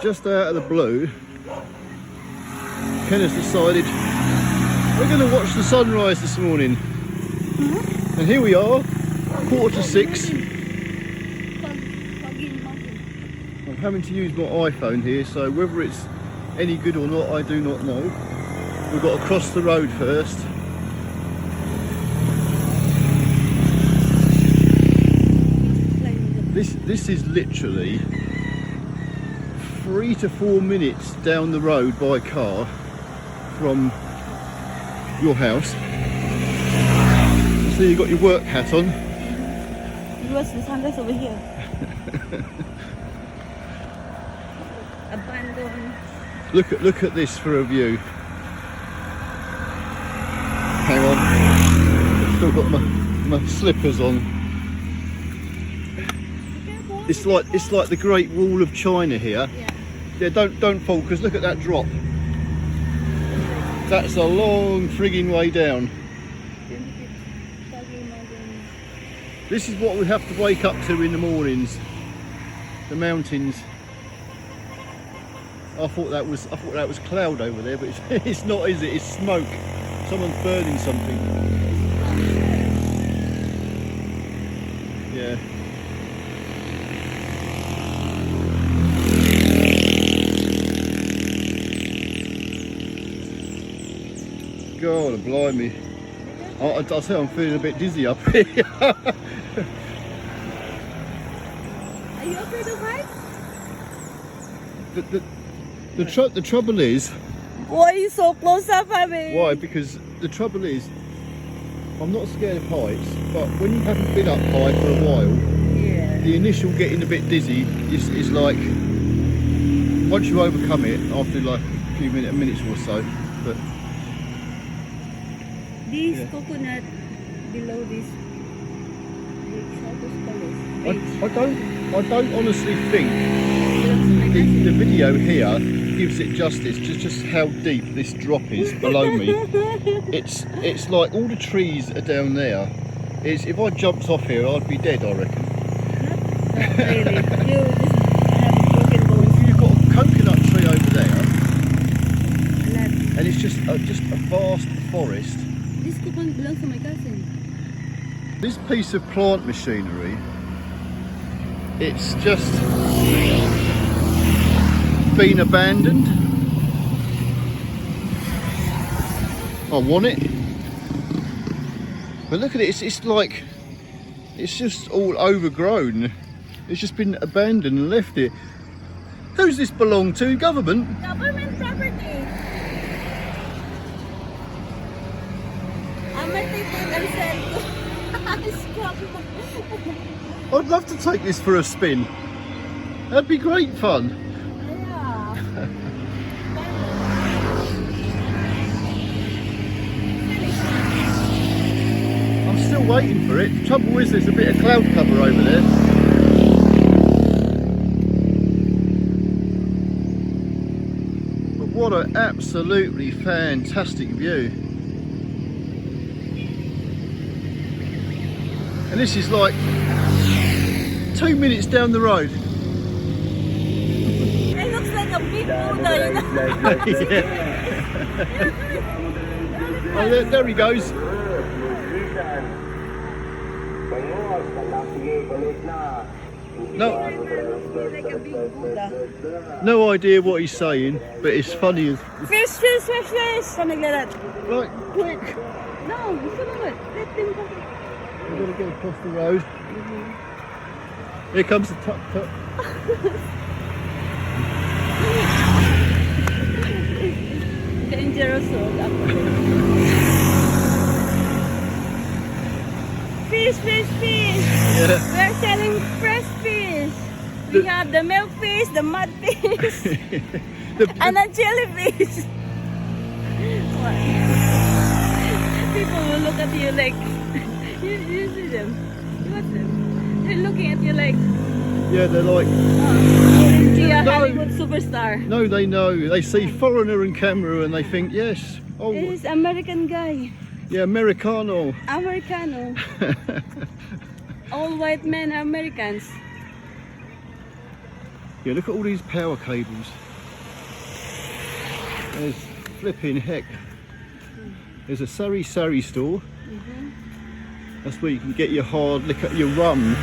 just out of the blue, Ken has decided we're going to watch the sunrise this morning. And here we are, 5:45. I'm having to use my iPhone here, so whether it's any good or not, I do not know. We've got to cross the road first. This is literally 3 to 4 minutes down the road by car from your house. So you've got your work hat on. You watch the sunrise over here. Abandoned. Look at this for a view. Hang on. I've still got my slippers on. It's like the Great Wall of China here. Yeah, don't fall, because look at that drop. That's a long frigging way down. This is what we have to wake up to in the mornings. The mountains. I thought that was cloud over there, but it's not, is it? It's smoke. Someone's burning something. Yeah. God, blimey. I'll say I'm feeling a bit dizzy up here. Are you afraid of heights? The trouble is... Why are you so close up, Abby? Why? Because the trouble is, I'm not scared of heights, but when you haven't been up high for a while, the initial getting a bit dizzy is like, once you overcome it, after like a few minutes or so, but... This coconut below this I don't honestly think the video here gives it justice, just how deep this drop is below me. It's like all the trees are down there. If I jumped off here, I'd be dead, I reckon. Not really. You just have broken bones. You've got a coconut tree over there, and it's just a vast forest. This coconut belongs to my cousin. This piece of plant machinery, it's just been abandoned. I want it, but look at it. It's like it's just all overgrown. It's just been abandoned and left here. Who's this belong to? Government? Government property. I'm gonna take it and sell to scrap. I'd love to take this for a spin. That'd be great fun. Yeah. I'm still waiting for it. The trouble is there's a bit of cloud cover over there. But what an absolutely fantastic view. And this is like 2 minutes down the road. It looks like a big Buddha, you know? Oh, there he goes. Like a big Buddha. No idea what he's saying, but it's funny as... Fish, something like that. Right, quick! No, you should have it. Let them go. We've got to get across the road. Here comes the tuk-tuk. Dangerous road up there. Fish. Yeah. We're selling fresh fish. We have the milk fish, the mud fish, and a jellyfish. What? People will look at you like, you see them, you watch them. They're looking at you like, Yeah, they're like... is she a Hollywood superstar? No, they know. They see foreigner and camera and they think, yes. Oh, He's American guy. yeah, Americano. Americano. All white men are Americans. Yeah, look at all these power cables. There's flipping heck. There's a Sari store. That's where you can get your hard liquor, your rum.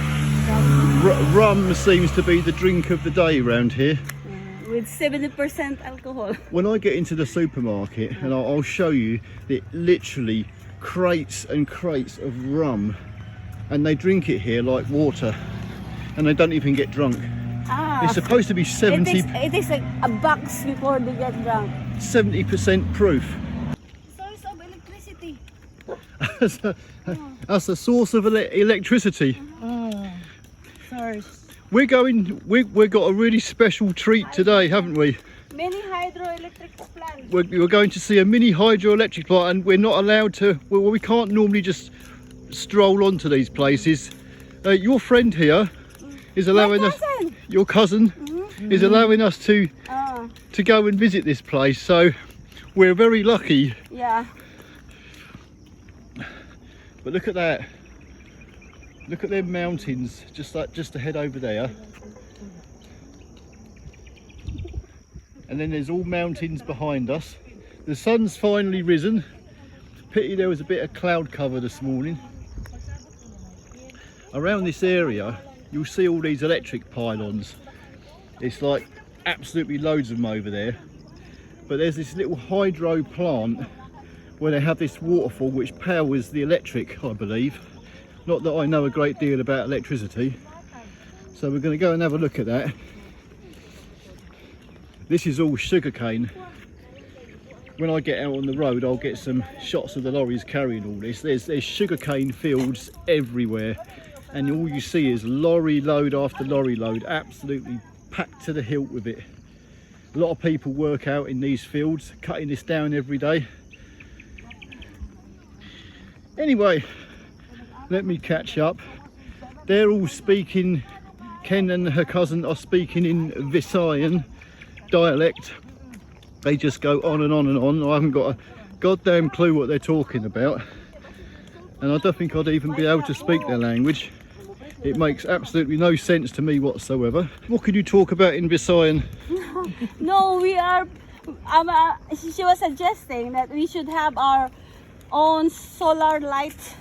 Rum seems to be the drink of the day around here. With 70% alcohol. When I get into the supermarket, and I'll show you, that literally crates and crates of rum, and they drink it here like water, and they don't even get drunk. It's supposed to be 70. It takes like a box before they get drunk. 70% proof. Source of electricity. That's a source of electricity. Source. We've got a really special treat today, haven't we? Many hydroelectric plants. We're going to see a mini hydroelectric plant, and we're not allowed to. Well, we can't normally just stroll onto these places. Your friend here is allowing us. Your cousin is allowing us to go and visit this place. So we're very lucky. Yeah. But look at that. Look at them mountains just ahead over there. And then there's all mountains behind us. The sun's finally risen. Pity there was a bit of cloud cover this morning. Around this area, you'll see all these electric pylons. It's like absolutely loads of them over there. But there's this little hydro plant where they have this waterfall which powers the electric, I believe. Not that I know a great deal about electricity. So we're going to go and have a look at that. This is all sugarcane. When I get out on the road, I'll get some shots of the lorries carrying all this. There's sugarcane fields everywhere, and all you see is lorry load after lorry load, absolutely packed to the hilt with it. A lot of people work out in these fields, cutting this down every day. Anyway, let me catch up. They're all speaking, Ken and her cousin are speaking in Visayan dialect. They just go on and on and on. I haven't got a goddamn clue what they're talking about, and I don't think I'd even be able to speak their language. It makes absolutely no sense to me whatsoever. What could you talk about in Visayan? No, we are. She was suggesting that we should have our own solar light.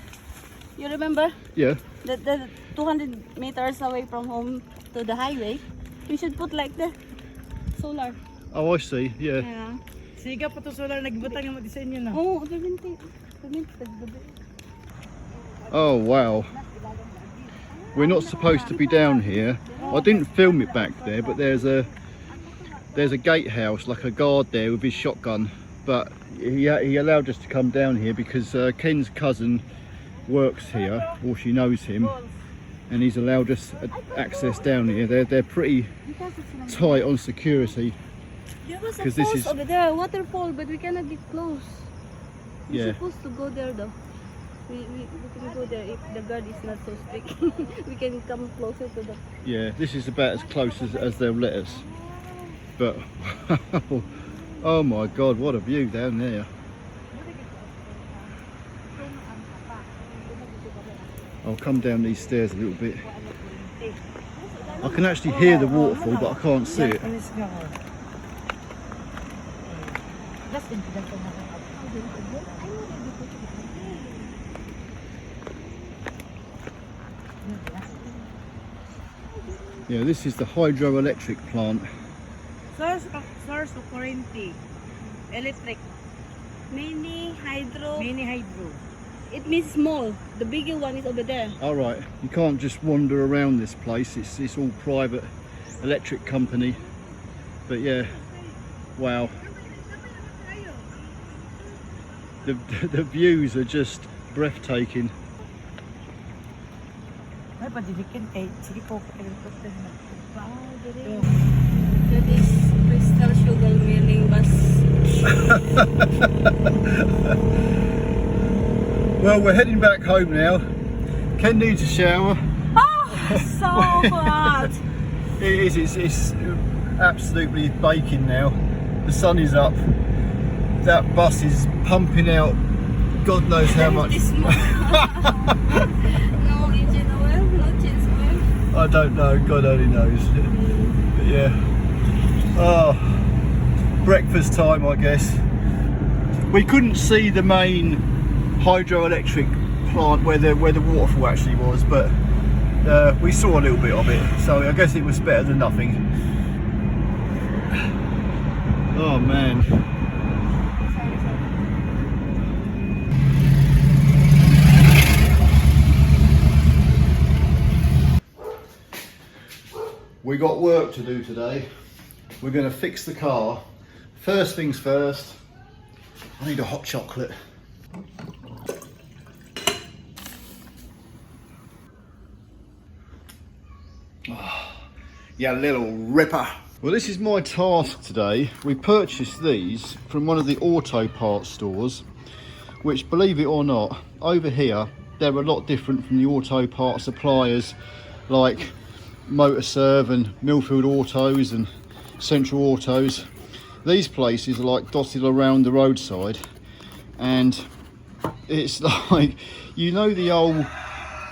You remember? Yeah. The 200 meters away from home to the highway, we should put like the solar. Oh, I see. Yeah. Yeah. Siga pa to solar nagbutang yung disenyo na. Oh, Oh wow. We're not supposed to be down here. I didn't film it back there, but there's a gatehouse, like a guard there with his shotgun. But he allowed us to come down here because Ken's cousin works here, or she knows him, and he's allowed us access down here. They're pretty tight on security. There was a Because this falls is- over there, a waterfall, but we cannot get close. We're Yeah. supposed to go there though. We can go there if the guard is not so strict. We can come closer to the. Yeah, this is about as close as they'll let us. But oh my god, what a view down there. I'll come down these stairs a little bit. I can actually hear the waterfall, but I can't see it. Yeah, this is the hydroelectric plant. Source of current, electric, Mini hydro. mini hydro. It means small. The bigger one is over there. Alright, you can't just wander around this place. It's all private electric company. But yeah, wow. The views are just breathtaking. Ay, padidikin kay sige po helicopter na. That is crystal sugar milling bus. Well, we're heading back home now. Ken needs a shower. Oh, so hot. It is, it's absolutely baking now. The sun is up. That bus is pumping out God knows how much. This no engine oil, no cheese oil. I don't know, God only knows. But yeah. Oh, breakfast time, I guess. We couldn't see the main hydroelectric plant where the waterfall actually was, but we saw a little bit of it, so I guess it was better than nothing. Oh man. We got work to do today. We're going to fix the car. First things first, I need a hot chocolate. Oh, yeah, little ripper. Well, this is my task today. We purchased these from one of the auto parts stores, which, believe it or not, over here, they're a lot different from the auto parts suppliers like Motorserve and Millfield Autos and Central Autos. These places are like dotted around the roadside, and it's like, you know, the old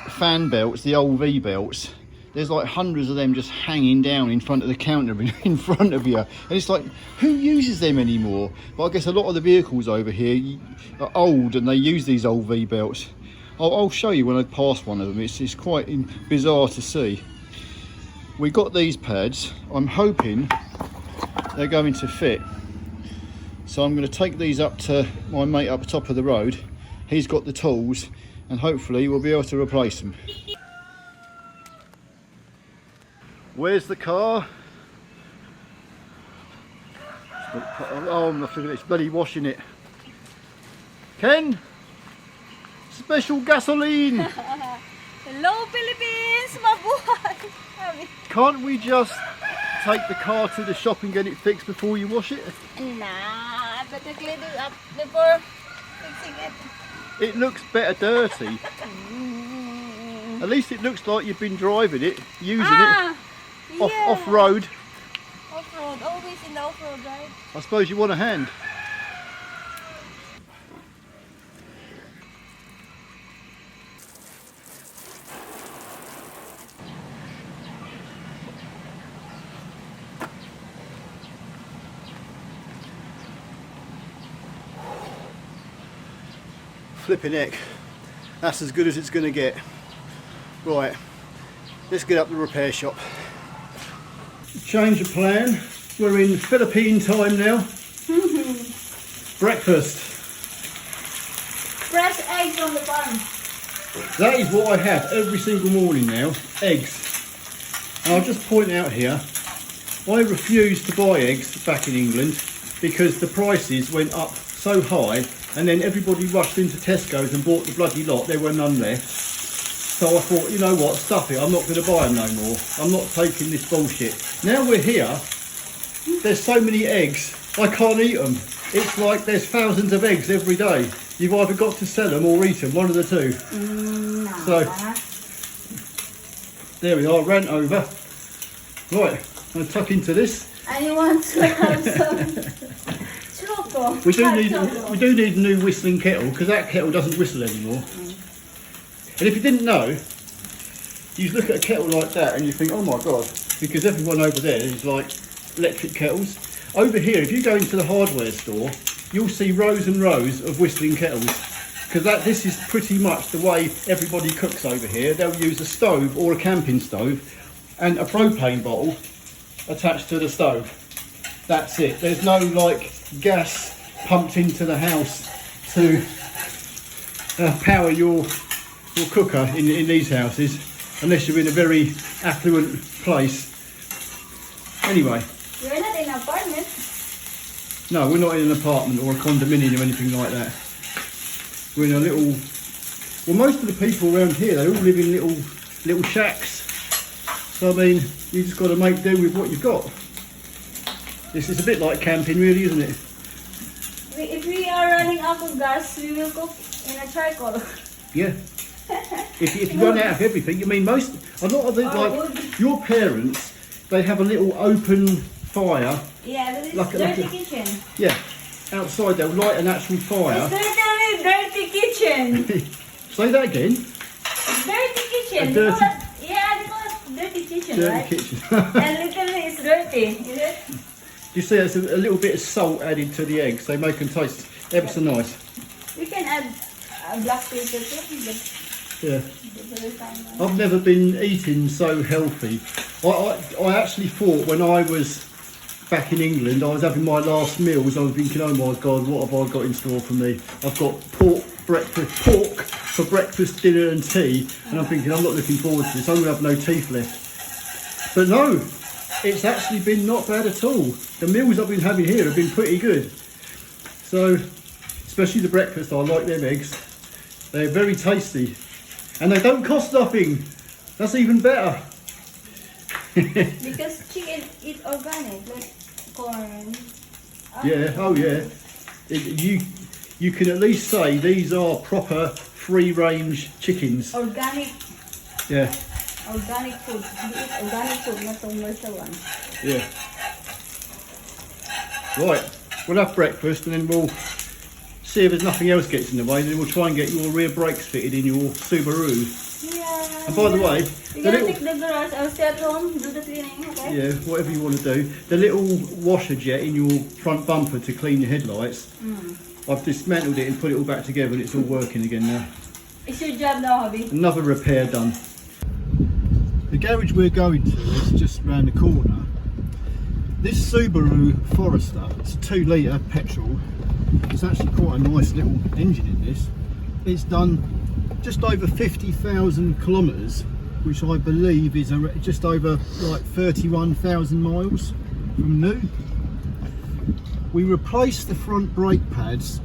fan belts, the old V belts, there's like hundreds of them just hanging down in front of the counter in front of you, and it's like, who uses them anymore? But I guess a lot of the vehicles over here are old and they use these old V belts. I'll show you when I pass one of them. It's quite bizarre to see. We got these pads. I'm hoping they're going to fit, so I'm going to take these up to my mate up the top of the road. He's got the tools, and hopefully we'll be able to replace them. Where's the car? Oh, I'm not looking at this, bloody washing it. Ken, special gasoline. Hello, Philippines, mabuhay. Can't we just take the car to the shop and get it fixed before you wash it? Nah, better clean it up before fixing it. It looks better dirty. At least it looks like you've been driving it, using it off-road. Off-road, always in the off-road, right? I suppose you want a hand. Flipping heck, that's as good as it's going to get. Right, let's get up the repair shop. Change of plan. We're in Philippine time now. Breakfast. Fresh eggs on the farm. That is what I have every single morning now, eggs. And I'll just point out here, I refused to buy eggs back in England because the prices went up so high, and then everybody rushed into Tesco's and bought the bloody lot. There were none there. So I thought, you know what, stuff it, I'm not going to buy them no more. I'm not taking this bullshit. Now we're here, there's so many eggs, I can't eat them. It's like there's thousands of eggs every day. You've either got to sell them or eat them, one of the two. So, there we are, rant over. Right, I'm going to tuck into this. And you want to have some choco? We do need a new whistling kettle, because that kettle doesn't whistle anymore. And if you didn't know, you look at a kettle like that and you think, oh my god, because everyone over there is like electric kettles. Over here, if you go into the hardware store, you'll see rows and rows of whistling kettles, because this is pretty much the way everybody cooks over here. They'll use a stove or a camping stove and a propane bottle attached to the stove. That's it. There's no like gas pumped into the house to power your cooker in these houses, unless you're in a very affluent place. Anyway. You're not in an apartment. No, we're not in an apartment or a condominium or anything like that. We're in a little... Well, most of the people around here, they all live in little shacks. So, I mean, you just got to make do with what you've got. This is a bit like camping, really, isn't it? If we are running out of gas, we will cook in a charcoal. Yeah. If you run out of everything, I mean, a lot of the, like, your parents, they have a little open fire. Yeah, this is like dirty a kitchen. Yeah, outside they'll light an actual fire. It's dirty kitchen. Say that again. Dirty kitchen. A dirty... Yeah, they call it dirty kitchen, dirty right? kitchen. And literally it's dirty, is it? You see, there's a little bit of salt added to the eggs. They make them taste ever so nice. We can add black pepper too. Yeah. Very fine. I've never been eating so healthy. I actually thought when I was back in England, I was having my last meals, I was thinking, oh my God, what have I got in store for me? I've got pork for breakfast, dinner and tea, and I'm thinking, I'm not looking forward to this, I'm going to have no teeth left. But no, it's actually been not bad at all. The meals I've been having here have been pretty good. So, especially the breakfast, I like them eggs. They're very tasty. And they don't cost nothing. That's even better. Because chicken is organic, like corn. Yeah, oh yeah. You can at least say these are proper free-range chickens. Organic, Yeah, organic food. We eat organic food, not commercial one. yeah. Right, we'll have breakfast and then we'll see if there's nothing else gets in the way. Then we'll try and get your rear brakes fitted in your Subaru. Yeah. And by the way, We're the gonna little... take the garage. I'll stay at home, do the cleaning, okay? Yeah, whatever you want to do. The little washer jet in your front bumper to clean your headlights, I've dismantled it and put it all back together and it's all working again now. It's your job now, hubby. Another repair done. The garage we're going to is just round the corner. This Subaru Forester, it's a 2 litre petrol. It's actually quite a nice little engine in this. It's done just over 50,000 kilometres, which I believe is just over like 31,000 miles from new. We replaced the front brake pads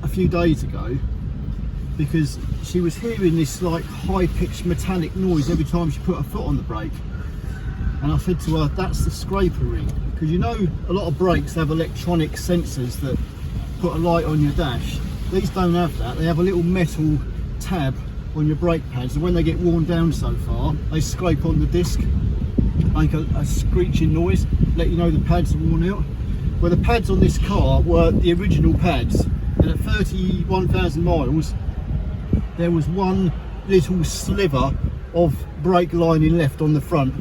a few days ago because she was hearing this like high-pitched metallic noise every time she put her foot on the brake. And I said to her, that's the scraper ring. Because you know a lot of brakes have electronic sensors that put a light on your dash. These don't have that. They have a little metal tab on your brake pads, and when they get worn down so far, they scrape on the disc, make a screeching noise, let you know the pads are worn out. Well, the pads on this car were the original pads, and at 31,000 miles, there was one little sliver of brake lining left on the front.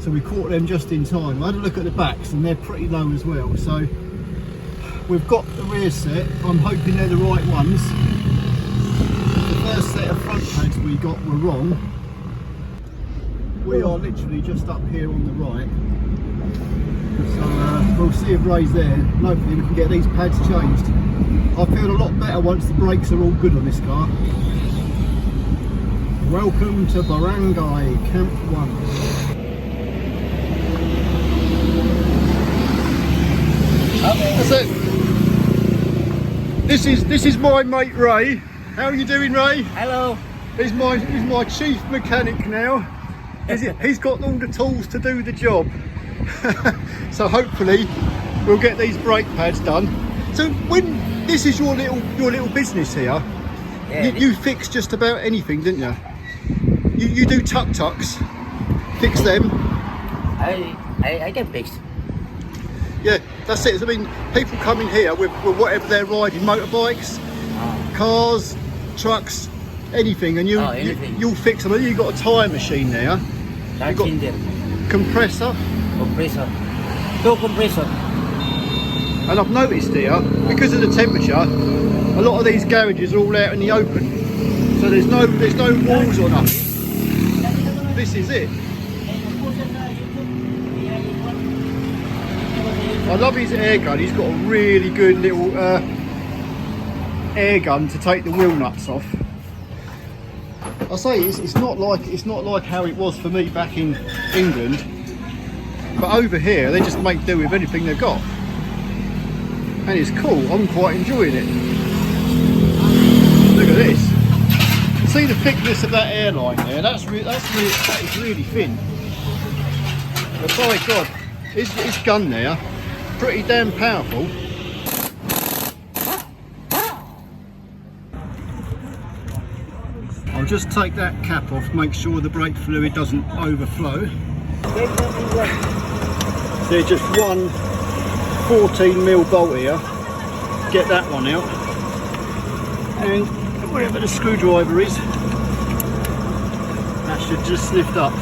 So we caught them just in time. I had a look at the backs and they're pretty low as well. So we've got the rear set. I'm hoping they're the right ones. The first set of front pads we got were wrong. We are literally just up here on the right. So we'll see if Ray's there. And hopefully we can get these pads changed. I feel a lot better once the brakes are all good on this car. Welcome to Barangay Camp 1. That's it. This is my mate Ray. How are you doing, Ray? Hello. He's my chief mechanic now. He's got all the tools to do the job. So hopefully we'll get these brake pads done. So when this is your little business here, Yeah, you fix just about anything, didn't you? You do tuk-tuks, fix them. I can fix. Yeah, that's it. I mean, people come in here with whatever they're riding, motorbikes, cars, trucks, anything, and you'll fix them. You've got a tyre machine there. Dark got- cylinder, Compressor, compressor, 2 compressor. and I've noticed here, because of the temperature, a lot of these garages are all out in the open, so there's no walls or nothing. This is it. I love his air gun. He's got a really good little air gun to take the wheel nuts off. I say it's not like how it was for me back in England, but over here they just make do with anything they've got, and it's cool. I'm quite enjoying it. Look at this. See the thickness of that airline there? That is really thin. But by God, his gun there, pretty damn powerful. I'll just take that cap off, make sure the brake fluid doesn't overflow. There's just one 14mm bolt here. Get that one out. And wherever the screwdriver is, that should just lift up.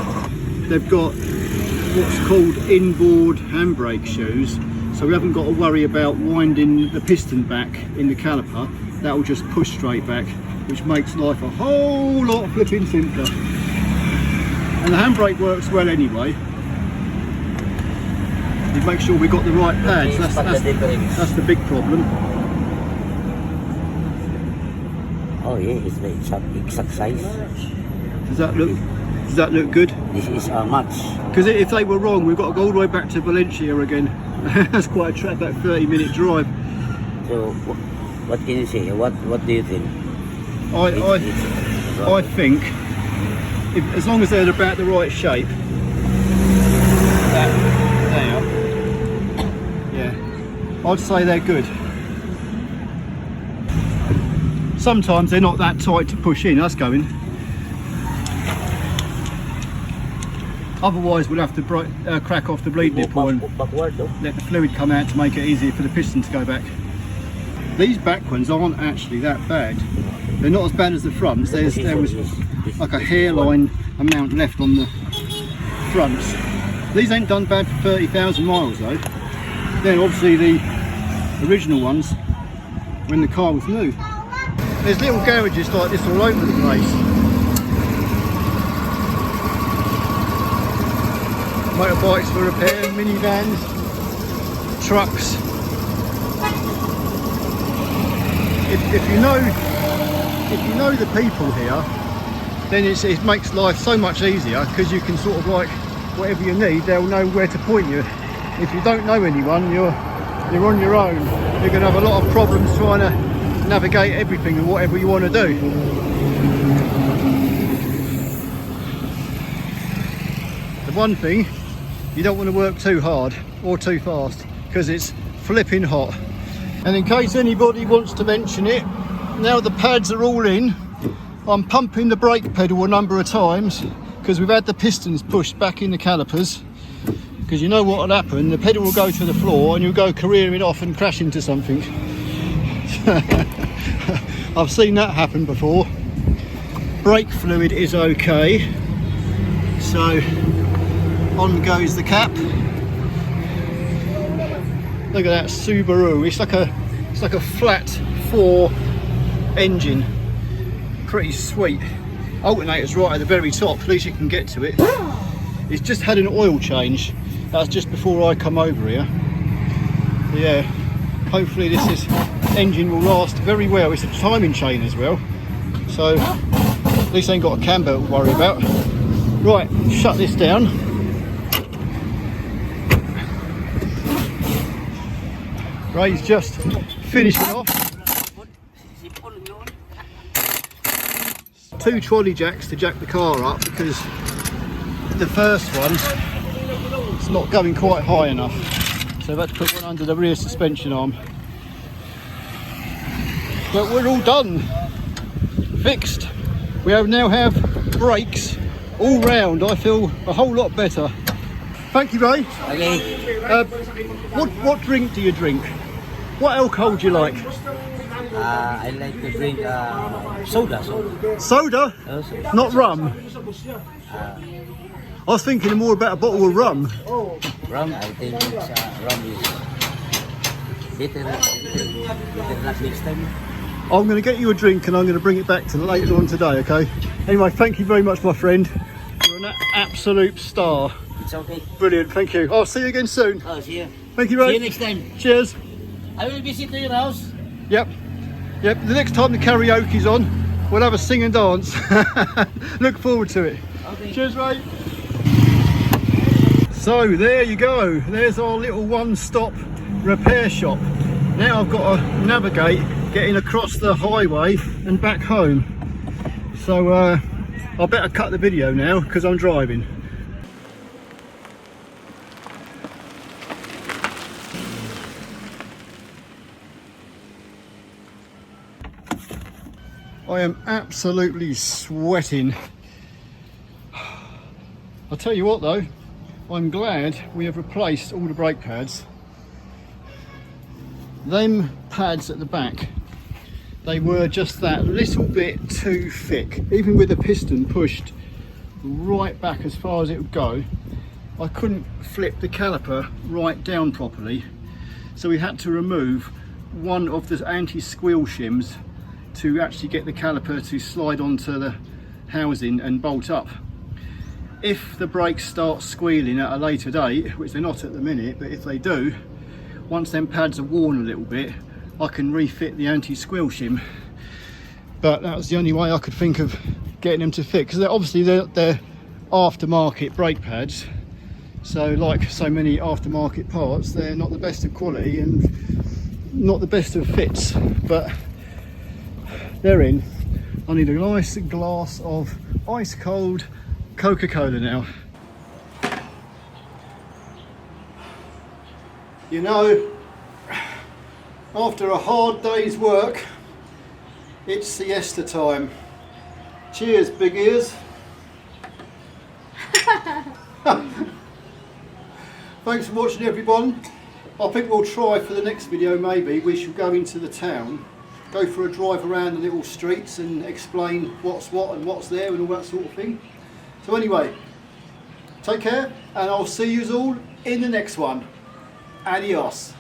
they've got what's called inboard handbrake shoes, so we haven't got to worry about winding the piston back in the caliper. That will just push straight back, which makes life a whole lot flipping simpler. And the handbrake works well anyway. You make sure we've got the right pads. That's the big problem. Oh yeah, it's the exact size. Does that look good? This is a match. Because if they were wrong, we've got to go all the way back to Valencia again. That's quite a trek, that 30-minute drive. So what can you say? What do you think? I think as long as they're about the right shape, I'd say they're good. Sometimes they're not that tight to push in, that's going. Otherwise we'll have to crack off the bleed nipple and let the fluid come out to make it easier for the piston to go back. These back ones aren't actually that bad. They're not as bad as the fronts. There was like a hairline amount left on the fronts. These ain't done bad for 30,000 miles though. Then obviously the original ones when the car was new. There's little garages like this all over the place. Motorbikes for repair, minivans, trucks. If you know the people here, then it makes life so much easier, because you can sort of like, whatever you need, they'll know where to point you. If you don't know anyone, you're on your own. You're going to have a lot of problems trying to navigate everything and whatever you want to do. The one thing, you don't want to work too hard or too fast, because it's flipping hot. And in case anybody wants to mention it, now the pads are all in, I'm pumping the brake pedal a number of times because we've had the pistons pushed back in the calipers. Because you know what will happen, the pedal will go to the floor and you'll go careering off and crash into something. I've seen that happen before. Brake fluid is okay, so on goes the cap. Look at that Subaru. It's like a flat 4 engine. Pretty sweet. Alternator's right at the very top, at least you can get to it. It's just had an oil change. That was just before I come over here. But yeah, hopefully this engine will last very well. It's a timing chain as well, so at least I ain't got a cam belt to worry about. Right, shut this down. Ray's just finishing off. 2 trolley jacks to jack the car up, because the first one's not going quite high enough, so I've had to put one under the rear suspension arm. But we're all done, fixed. We now have brakes all round. I feel a whole lot better. Thank you, Ray. Okay. What drink do you drink? What alcohol do you like? I like to drink soda. Soda? Soda. Not rum? I was thinking more about a bottle of rum. Rum, I think it's, rum is better not next time. I'm going to get you a drink and I'm going to bring it back to later on today, okay? Anyway, thank you very much, my friend. You're an absolute star. It's okay. Brilliant, thank you. I'll see you again soon. Oh, see you. Thank you, Ray. See you next time. Cheers. I will visit to your house. Yep. The next time the karaoke's on, we'll have a sing and dance. Look forward to it. Okay. Cheers, Ray. So there you go. There's our little one-stop repair shop. Now I've got to navigate getting across the highway and back home. So I better cut the video now because I'm driving. I am absolutely sweating. I'll tell you what though, I'm glad we have replaced all the brake pads. Them pads at the back, they were just that little bit too thick. Even with the piston pushed right back as far as it would go, I couldn't flip the caliper right down properly, so we had to remove one of the anti-squeal shims to actually get the caliper to slide onto the housing and bolt up. If the brakes start squealing at a later date, which they're not at the minute, but if they do, once them pads are worn a little bit, I can refit the anti-squeal shim. But that was the only way I could think of getting them to fit, because they're aftermarket brake pads, so like so many aftermarket parts, they're not the best of quality and not the best of fits, but they're in. I need a nice glass of ice cold Coca-Cola now. You know, after a hard day's work, it's siesta time. Cheers, big ears. Thanks for watching, everyone. I think we'll try for the next video, maybe we shall go into the town, go for a drive around the little streets and explain what's what and what's there and all that sort of thing. So anyway, take care, and I'll see you all in the next one. Adios.